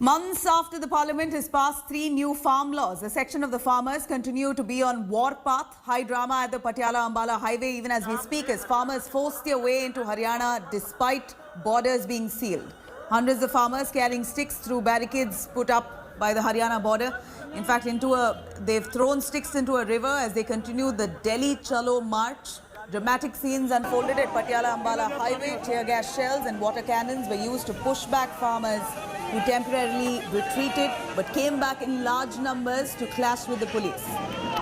Months after the parliament has passed 3 new farm laws, a section of the farmers continue to be on war path. High drama at the Patiala-Ambala highway even as we speak as farmers force their way into Haryana despite borders being sealed. Hundreds of farmers carrying sticks through barricades put up by the Haryana border. In fact, they've thrown sticks into a river as they continue the Delhi Chalo march. Dramatic scenes unfolded at Patiala-Ambala highway. Tear gas shells and water cannons were used to push back farmers who temporarily retreated but came back in large numbers to clash with the police.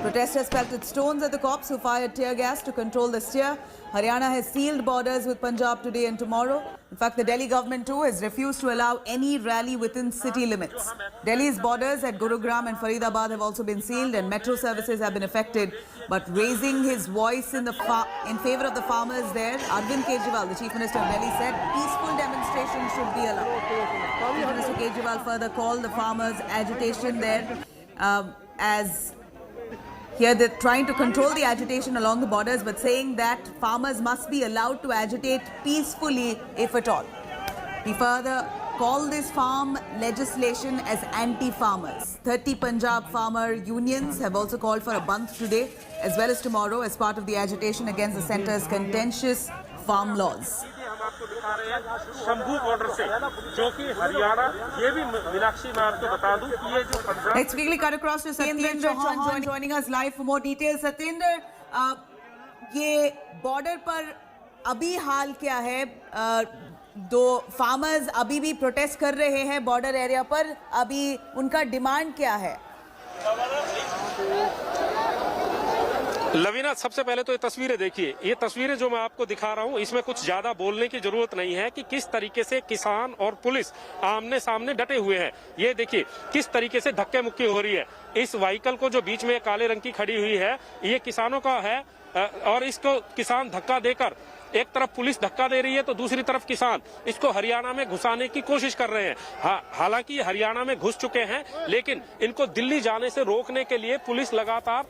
Protesters pelted stones at the cops who fired tear gas to control the stir. Haryana has sealed borders with Punjab today and tomorrow. In fact, the Delhi government too has refused to allow any rally within city limits. Delhi's borders at Gurugram and Faridabad have also been sealed and metro services have been affected. But raising his voice in favor of the farmers there, Arvind Kejriwal, the Chief Minister of Delhi, said peaceful demonstrations should be allowed. Chief Minister Kejriwal further called the farmers' agitation there as here they're trying to control the agitation along the borders, but saying that farmers must be allowed to agitate peacefully if at all. He further called this farm legislation as anti-farmers. 30 Punjab farmer unions have also called for a bandh today as well as tomorrow as part of the agitation against the centre's contentious farm laws. Let's quickly cut across to Satyendra Chauhan joining us live for more details. Satyendra, ये border पर अभी हाल क्या है? दो farmers अभी भी protest कर रहे हैं border area पर. अभी उनका demand क्या है? लवीना, सबसे पहले तो ये तस्वीरें देखिए। ये तस्वीरें जो मैं आपको दिखा रहा हूँ इसमें कुछ ज्यादा बोलने की जरूरत नहीं है कि किस तरीके से किसान और पुलिस आमने सामने डटे हुए हैं। ये देखिए किस तरीके से धक्के मुक्की हो रही है। इस व्हीकल को जो बीच में काले रंग की खड़ी हुई है ये किसानों का है और इसको किसान धक्का देकर एक तरफ पुलिस धक्का दे रही है तो दूसरी तरफ किसान इसको हरियाणा में घुसाने की कोशिश कर रहे हैं। हालांकि ये हरियाणा में घुस चुके हैं लेकिन इनको दिल्ली जाने से रोकने के लिए पुलिस लगातार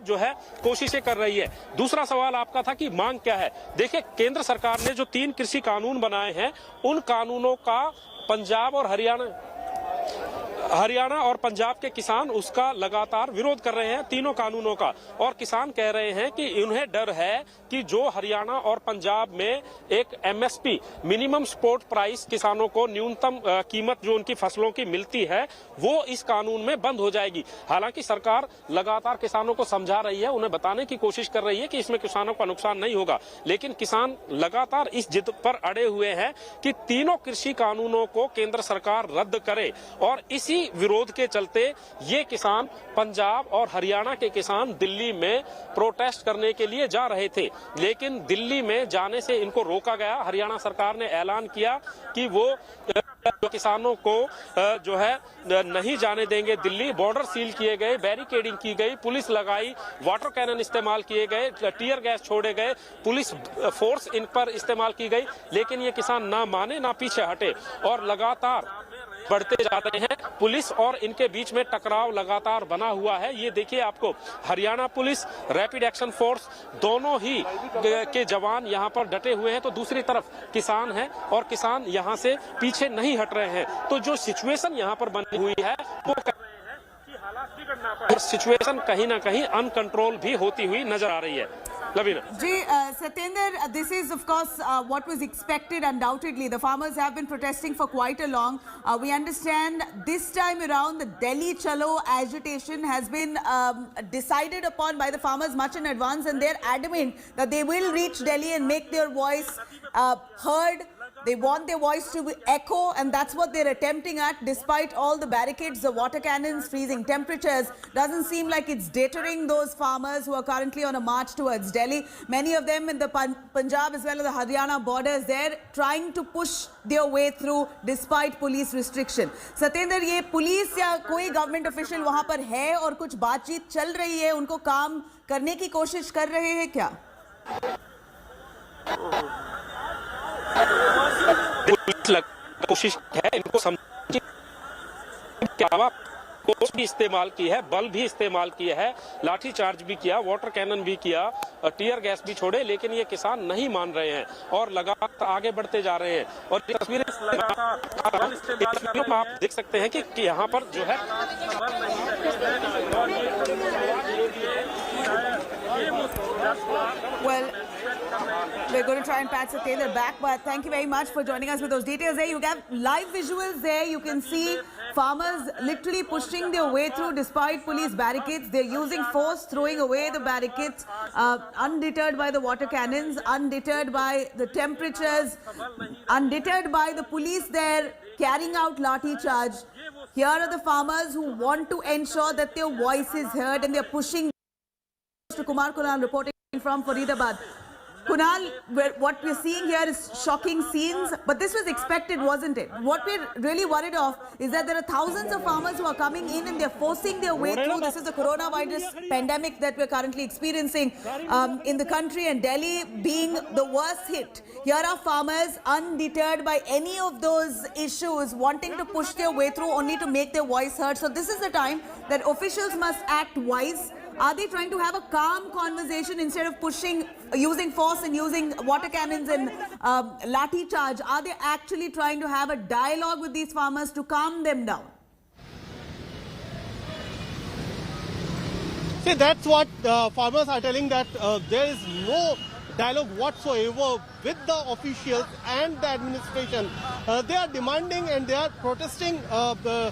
जो है कोशिशें कर रही है। दूसरा सवाल आपका था कि मांग क्या है। देखिए, केंद्र सरकार ने जो 3 कृषि कानून बनाए हैं उन कानूनों का पंजाब और हरियाणा और पंजाब के किसान उसका लगातार विरोध कर रहे हैं, तीनों कानूनों का। और किसान कह रहे हैं कि उन्हें डर है कि जो हरियाणा और पंजाब में एक एमएसपी मिनिमम सपोर्ट प्राइस किसानों को न्यूनतम कीमत जो उनकी फसलों की मिलती है वो इस कानून में बंद हो जाएगी। हालांकि सरकार लगातार किसानों को समझा रही है, उन्हें बताने की कोशिश कर रही है कि इसमें किसानों का नुकसान नहीं होगा, लेकिन किसान लगातार इस जिद पर अड़े हुए हैं कि तीनों कृषि कानूनों को केंद्र सरकार रद्द करे। और इसी विरोध के चलते ये किसान, पंजाब और हरियाणा के किसान दिल्ली में प्रोटेस्ट करने के लिए जा रहे थे, लेकिन दिल्ली में जाने से इनको रोका गया। हरियाणा सरकार ने ऐलान किया कि वो किसानों को जो है नहीं जाने देंगे दिल्ली। बॉर्डर सील किए गए, बैरिकेडिंग की गई, पुलिस लगाई, वाटर कैनन इस्तेमाल किए गए, टीयर गैस छोड़े गए, पुलिस फोर्स इन पर इस्तेमाल की गई, लेकिन ये किसान ना माने ना पीछे हटे और लगातार बढ़ते जा रहे हैं। पुलिस और इनके बीच में टकराव लगातार बना हुआ है। ये देखिए, आपको Haryana police, rapid action force दोनों ही के जवान यहाँ पर डटे हुए हैं, तो दूसरी तरफ किसान हैं और किसान यहाँ से पीछे नहीं हट रहे हैं। तो जो सिचुएशन यहाँ पर बनी हुई है वो और सिचुएशन कहीं ना कहीं अनकंट्रोल भी होती हुई नजर आ रही है। Satyendra, this is of course what was expected undoubtedly. The farmers have been protesting for quite a long. We understand this time around the Delhi Chalo agitation has been decided upon by the farmers much in advance, and they're adamant that they will reach Delhi and make their voice heard. They want their voice to echo, and that's what they're attempting at. Despite all the barricades, the water cannons, freezing temperatures, doesn't seem like it's deterring those farmers who are currently on a march towards Delhi. Many of them in the Punjab as well as the Haryana borders, they're trying to push their way through despite police restriction. Satyendra, ये police या कोई government official वहां पर है और कुछ बातचीत चल रही है, उनको काम करने की कोशिश कर रहे हैं क्या? कोशिश है इनको समझने के अलावा फोर्स भी इस्तेमाल की है, बल भी इस्तेमाल किया है, लाठी चार्ज भी किया, वाटर कैनन भी किया, टीयर गैस भी छोड़े, लेकिन ये किसान नहीं मान रहे हैं और लगातार आगे बढ़ते जा रहे हैं। और ये तस्वीरें आप देख सकते हैं कि यहाँ पर जो है Well, we're going to try and patch the Taylor back, but thank you very much for joining us with those details there. You have live visuals there. You can see farmers literally pushing their way through despite police barricades. They're using force, throwing away the barricades, undeterred by the water cannons, undeterred by the temperatures, undeterred by the police there carrying out lathi charge. Here are the farmers who want to ensure that their voice is heard, and they're pushing. To Kumar Kunal reporting from Faridabad. Kunal, what we're seeing here is shocking scenes, but this was expected, wasn't it? What we're really worried of is that there are thousands of farmers who are coming in and they're forcing their way through. This is the coronavirus pandemic that we're currently experiencing in the country, and Delhi being the worst hit. Here are farmers undeterred by any of those issues, wanting to push their way through only to make their voice heard. So this is the time that officials must act wise. Are they trying to have a calm conversation instead of pushing, using force and using water cannons and lathi charge? Are they actually trying to have a dialogue with these farmers to calm them down? See, that's what farmers are telling, that there is no dialogue whatsoever with the officials and the administration. They are demanding and they are protesting to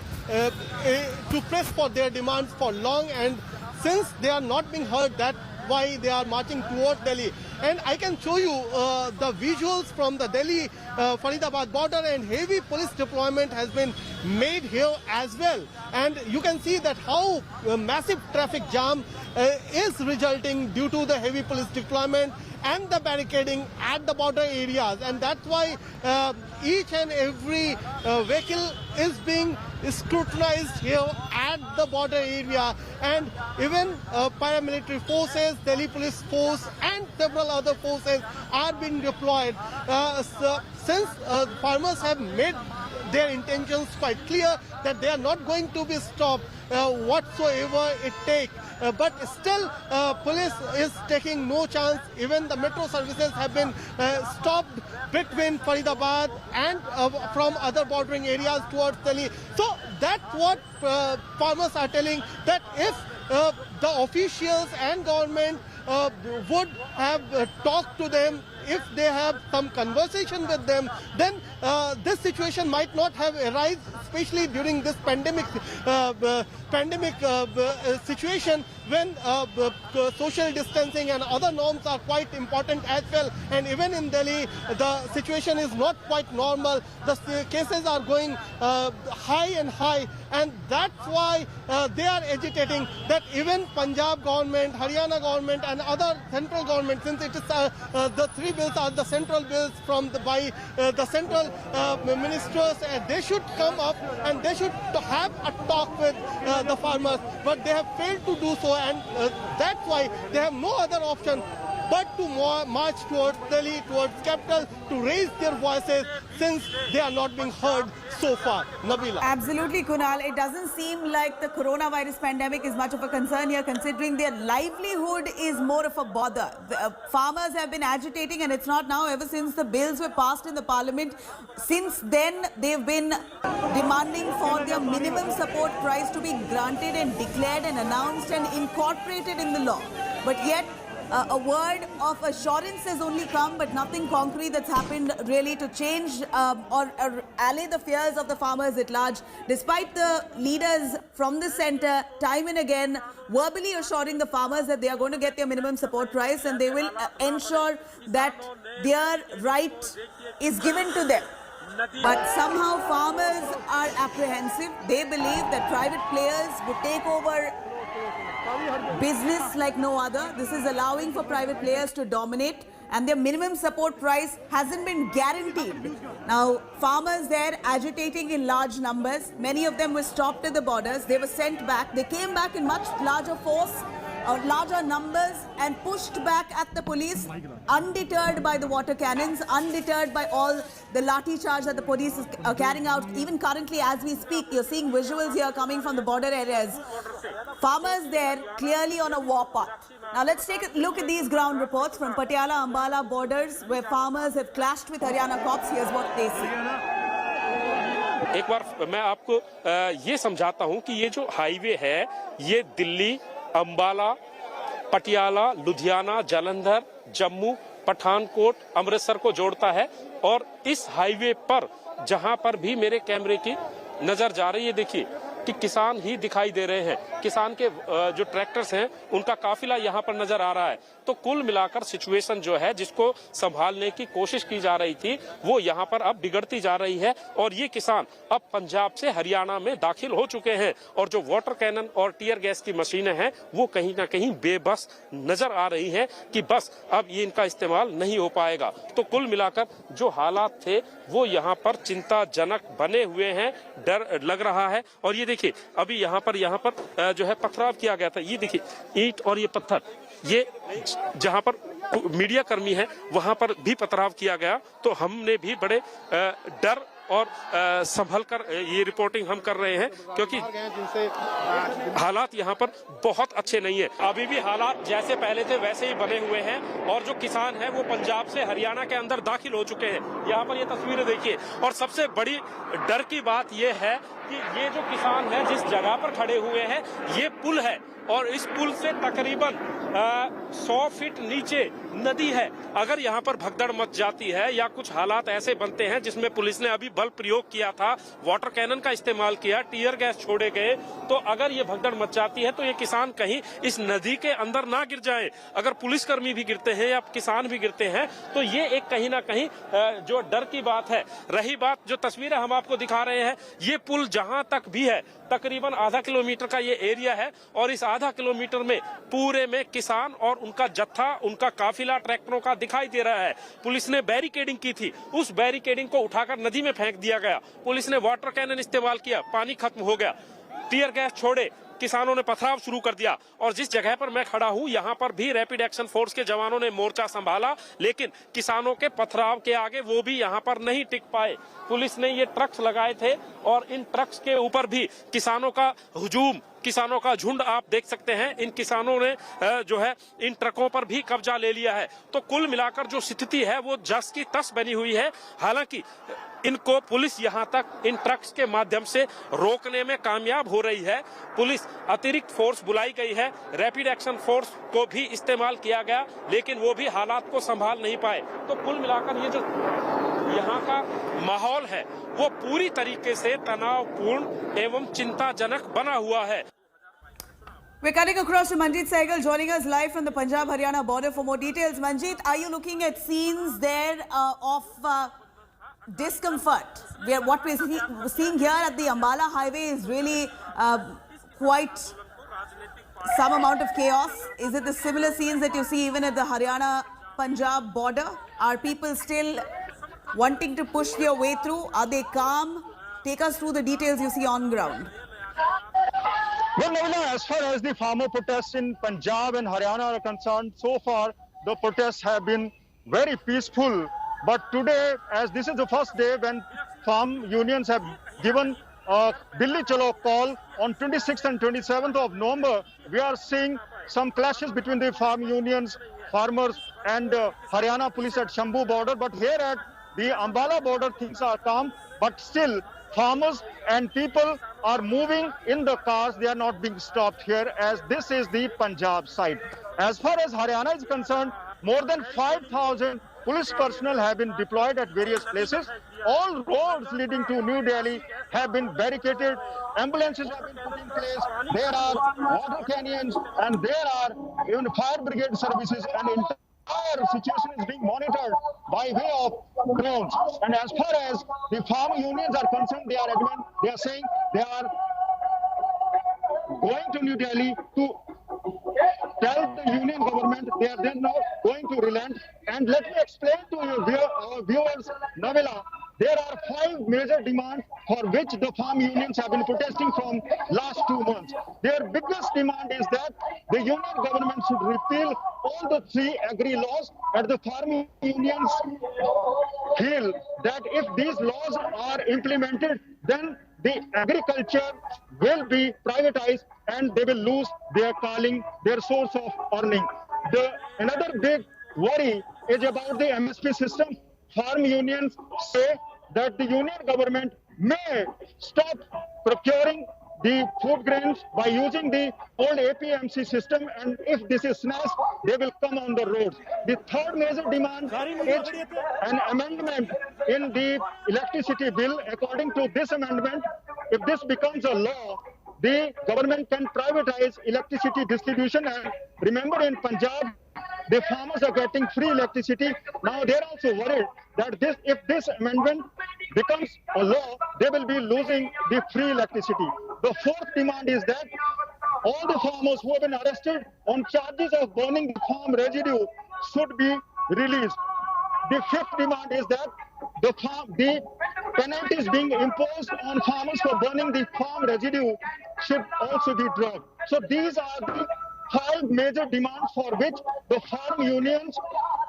press for their demands for long, and since they are not being heard, that's why they are marching towards Delhi. And I can show you the visuals from the Delhi-Faridabad border, and heavy police deployment has been made here as well. And you can see that how massive traffic jam is resulting due to the heavy police deployment and the barricading at the border areas. And that's why each and every vehicle is being scrutinized here at the border area, and even paramilitary forces, Delhi police force and several other forces are being deployed. Since farmers have made their intentions quite clear that they are not going to be stopped whatsoever it takes. But still, police is taking no chance. Even the metro services have been stopped between Faridabad and from other bordering areas towards Delhi. So that's what farmers are telling, that if the officials and government would have talked to them, if they have some conversation with them, then this situation might not have arisen, especially during this pandemic situation, when social distancing and other norms are quite important as well. And even in Delhi, the situation is not quite normal. The cases are going high and high, and that's why they are agitating that even Punjab government, Haryana government and other central government, since it is the three bills are the central bills from by the central ministers, they should come up and they should have a talk with the farmers, but they have failed to do so, and that's why they have no other option but to march towards Delhi, towards capital, to raise their voices, since they are not being heard so far. Nabila. Absolutely, Kunal. It doesn't seem like the coronavirus pandemic is much of a concern here, considering their livelihood is more of a bother. The, farmers have been agitating, and it's not now, ever since the bills were passed in the parliament. Since then, they've been demanding for their minimum support price to be granted and declared and announced and incorporated in the law. But yet, a word of assurance has only come, but nothing concrete that's happened really to change or allay the fears of the farmers at large, despite the leaders from the centre time and again verbally assuring the farmers that they are going to get their minimum support price and they will ensure that their right is given to them. But somehow farmers are apprehensive. They believe that private players would take over business like no other. This is allowing for private players to dominate, and their minimum support price hasn't been guaranteed. Now, farmers there agitating in large numbers. Many of them were stopped at the borders. They were sent back. They came back in much larger force larger numbers and pushed back at the police, undeterred by the water cannons, undeterred by all the lathi charge that the police is carrying out. Even currently, as we speak, you're seeing visuals here coming from the border areas. Farmers there clearly on a war path. Now let's take a look at these ground reports from Patiala-Ambala borders, where farmers have clashed with Haryana cops. Here's what they see. एक बार मैं आपको ये समझाता हूं कि ये जो highway है ये दिल्ली, अंबाला, पटियाला, लुधियाना, जालंधर, जम्मू, पठानकोट, अमृतसर को जोड़ता है। और इस हाईवे पर जहां पर भी मेरे कैमरे की नजर जा रही है, देखिए कि किसान ही दिखाई दे रहे हैं। किसान के जो ट्रैक्टर्स हैं उनका काफिला यहाँ पर नजर आ रहा है। तो कुल मिलाकर सिचुएशन जो है जिसको संभालने की कोशिश की जा रही थी वो यहाँ पर अब बिगड़ती जा रही है। और ये किसान अब पंजाब से हरियाणा में दाखिल हो चुके हैं और जो वाटर कैनन और टीयर गैस की मशीनें हैं वो कहीं ना कहीं बेबस नजर आ रही हैं कि बस अब ये इनका इस्तेमाल नहीं हो पाएगा। तो कुल मिलाकर जो हालात थे वो यहाँ पर चिंताजनक बने हुए हैं, डर लग रहा है। और ये देखिए अभी यहाँ पर जो है पथराव किया गया था। ये देखिए ईंट और ये पत्थर, ये जहाँ पर मीडिया कर्मी है वहां पर भी पथराव किया गया। तो हमने भी बड़े डर और संभल कर ये रिपोर्टिंग हम कर रहे हैं क्योंकि हालात यहाँ पर बहुत अच्छे नहीं है। अभी भी हालात जैसे पहले थे वैसे ही बने हुए हैं और जो किसान है वो पंजाब से हरियाणा के अंदर दाखिल हो चुके हैं। यहाँ पर ये तस्वीरें देखिए। और सबसे बड़ी डर की बात ये है कि ये जो किसान है जिस जगह पर खड़े हुए हैं ये पुल है और इस पुल से तकरीबन 100 फीट नीचे नदी है। अगर यहाँ पर भगदड़ मच जाती है या कुछ हालात ऐसे बनते हैं जिसमें पुलिस ने अभी बल प्रयोग किया था, वाटर कैनन का इस्तेमाल किया, टीयर गैस छोड़े गए, तो अगर ये भगदड़ मच जाती है तो ये किसान कहीं इस नदी के अंदर ना गिर जाए। अगर पुलिसकर्मी भी गिरते हैं या किसान भी गिरते हैं तो ये एक कहीं ना कहीं जो डर की बात है। रही बात जो तस्वीरें हम आपको दिखा रहे हैं, ये पुल जहां तक भी है तकरीबन आधा किलोमीटर का ये एरिया है और इस आधा किलोमीटर में पूरे में किसान और उनका जत्था, उनका काफिला ट्रैक्टरों का दिखाई दे रहा है। पुलिस ने बैरिकेडिंग की थी, उस बैरिकेडिंग को उठाकर नदी में फेंक दिया गया। पुलिस ने वाटर कैनन इस्तेमाल किया, पानी खत्म हो गया, टीयर गैस छोड़े, किसानों ने पथराव शुरू कर दिया। और जिस जगह पर मैं खड़ा हूं यहाँ पर भी रैपिड एक्शन फोर्स के जवानों ने मोर्चा संभाला, लेकिन किसानों के पथराव के आगे वो भी यहाँ पर नहीं टिक पाए। पुलिस ने ये ट्रक्स लगाए थे और इन ट्रक्स के ऊपर भी किसानों का हुजूम, किसानों का झुंड आप देख सकते हैं। इन किसानों ने जो है इन ट्रकों पर भी कब्जा ले लिया है। तो कुल मिलाकर जो स्थिति है वो जस की तस बनी हुई है। हालांकि इनको पुलिस यहां तक इन ट्रक्स के माध्यम से रोकने में कामयाब हो रही है। पुलिस अतिरिक्त फोर्स बुलाई गई है, रैपिड एक्शन फोर्स को भी इस्तेमाल किया गया, लेकिन वो भी हालात को संभाल नहीं पाए। तो कुल मिलाकर ये जो यहाँ का माहौल है वो पूरी तरीके से तनावपूर्ण एवं चिंताजनक बना हुआ है। We're cutting across to Manjeet Sehgal joining us live from the Punjab-Haryana border for more details. Manjeet, are you looking at scenes there of discomfort? What we're seeing here at the Ambala highway is really quite some amount of chaos. Is it the similar scenes that you see even at the Haryana-Punjab border? Are people still wanting to push their way through? Are they calm? Take us through the details you see on ground. Well, Navila, as far as the farmer protests in Punjab and Haryana are concerned, so far the protests have been very peaceful. But today, as this is the first day when farm unions have given a Dilli Chalo call on 26th and 27th of November, we are seeing some clashes between the farm unions, farmers and Haryana police at Shambhu border. But here at the Ambala border, things are calm, but still farmers and people are moving in the cars. They are not being stopped here, as this is the Punjab side. As far as Haryana is concerned, more than 5,000 police personnel have been deployed at various places. All roads leading to New Delhi have been barricaded. Ambulances have been put in place. There are water canyons and there are even fire brigade services, and entire situation is being monitored by way of drones. And as far as the farm unions are concerned, they are adamant. They are saying they are going to New Delhi to tell the union government they are then now going to relent. And let me explain to you, our viewers, Navila, there are 5 major demands for which the farm unions have been protesting from last 2 months. Their biggest demand is that the union government should repeal all the 3 agri laws, and the farm unions feel that if these laws are implemented, then the agriculture will be privatized and they will lose their calling, their source of earning. Another big worry is about the MSP system. Farm unions say that the union government may stop procuring the food grains by using the old APMC system, and if this is snatched, they will come on the roads. The third major demand is an amendment in the electricity bill. According to this amendment, if this becomes a law, the government can privatize electricity distribution. And remember, in Punjab, the farmers are getting free electricity. Now they're also worried that if this amendment becomes a law, they will be losing the free electricity. The fourth demand is that all the farmers who have been arrested on charges of burning the farm residue should be released. The fifth demand is that the penalties being imposed on farmers for burning the farm residue should also be dropped. So these are the 5 major demands for which the farm unions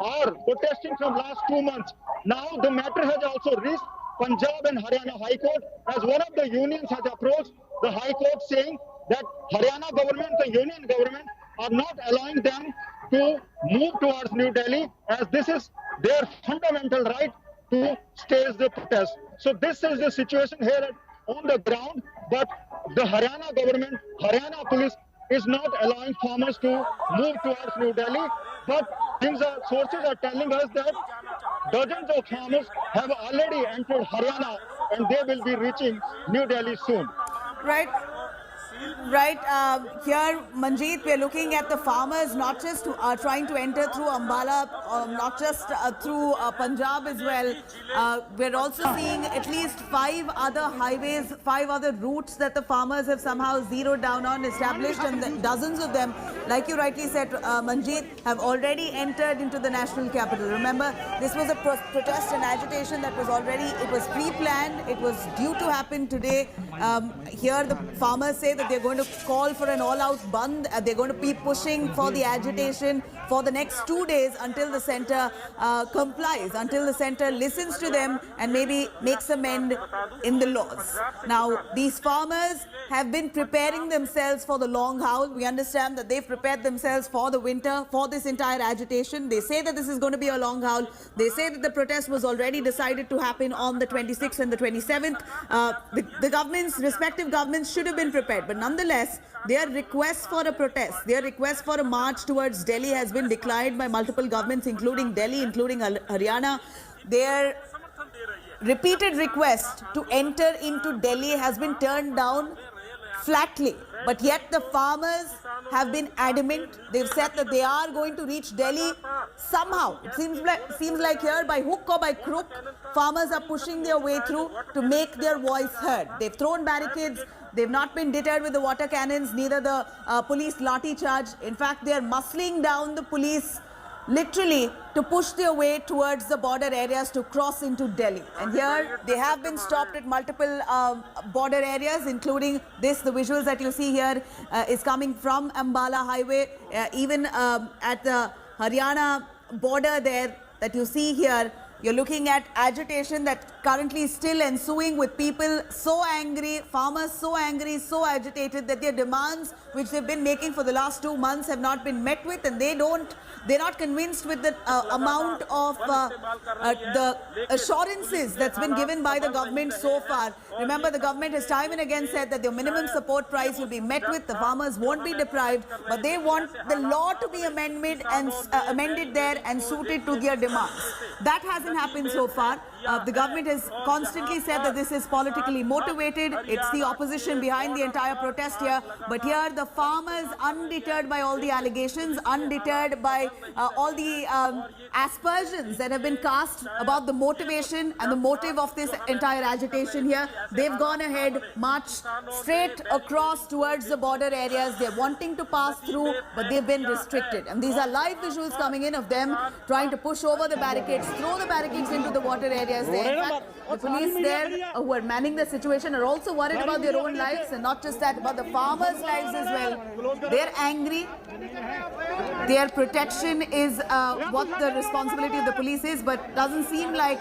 are protesting from last 2 months. Now the matter has also reached Punjab and Haryana High Court, as one of the unions has approached the High Court saying that Haryana government, the union government, are not allowing them to move towards New Delhi, as this is their fundamental right to stage the protest. So this is the situation here on the ground, but the Haryana government, Haryana police is not allowing farmers to move towards New Delhi, but sources are telling us that dozens of farmers have already entered Haryana and they will be reaching New Delhi soon. Right. Right. Here, Manjeet, we're looking at the farmers not just trying to enter through Ambala, not just through Punjab as well. We're also seeing at least 5 other highways, 5 other routes that the farmers have somehow zeroed down on, established, and dozens of them, like you rightly said, Manjeet, have already entered into the national capital. Remember, this was a protest and agitation that was it was pre-planned, it was due to happen today. Here, the farmers say that they're going to call for an all-out band. They're going to be pushing for the agitation for the next 2 days until the centre complies, until the centre listens to them and maybe makes amend in the laws. Now, these farmers have been preparing themselves for the long haul. We understand that they've prepared themselves for the winter, for this entire agitation. They say that this is going to be a long haul. They say that the protest was already decided to happen on the 26th and the 27th. The respective governments should have been prepared. But nonetheless, their request for a protest, their request for a march towards Delhi has been declined by multiple governments, including Delhi, including Haryana. Their repeated request to enter into Delhi has been turned down flatly. But yet the farmers have been adamant. They've said that they are going to reach Delhi somehow. It seems like here, by hook or by crook, farmers are pushing their way through to make their voice heard. They've thrown barricades. They've not been deterred with the water cannons, neither the police lathi charge. In fact, they are muscling down the police literally to push their way towards the border areas to cross into Delhi. And here they have been stopped at multiple border areas, including this. The visuals that you see here is coming from Ambala Highway, even at the Haryana border there that you see here. You're looking at agitation that currently is still ensuing, with people so angry, farmers so angry, so agitated that their demands, which they've been making for the last 2 months, have not been met with, and they're not convinced with the amount of the assurances that's been given by the government so far. Remember, the government has time and again said that the minimum support price will be met with, the farmers won't be deprived, but they want the law to be amended there and suited to their demands. That hasn't happened so far. The government has constantly said that this is politically motivated. It's the opposition behind the entire protest here. But here, the farmers, undeterred by all the allegations, undeterred by all the aspersions that have been cast about the motivation and the motive of this entire agitation here, they've gone ahead, marched straight across towards the border areas. They're wanting to pass through, but they've been restricted. And these are live visuals coming in of them trying to push over the barricades, throw the barricades barricades into the water areas there. In fact, the police there who are manning the situation are also worried about their own lives, and not just that, about the farmers' lives as well. They're angry. Their protection is what the responsibility of the police is, but doesn't seem like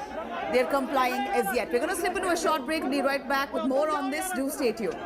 they're complying as yet. We're going to slip into a short break and be right back with more on this. Do stay tuned.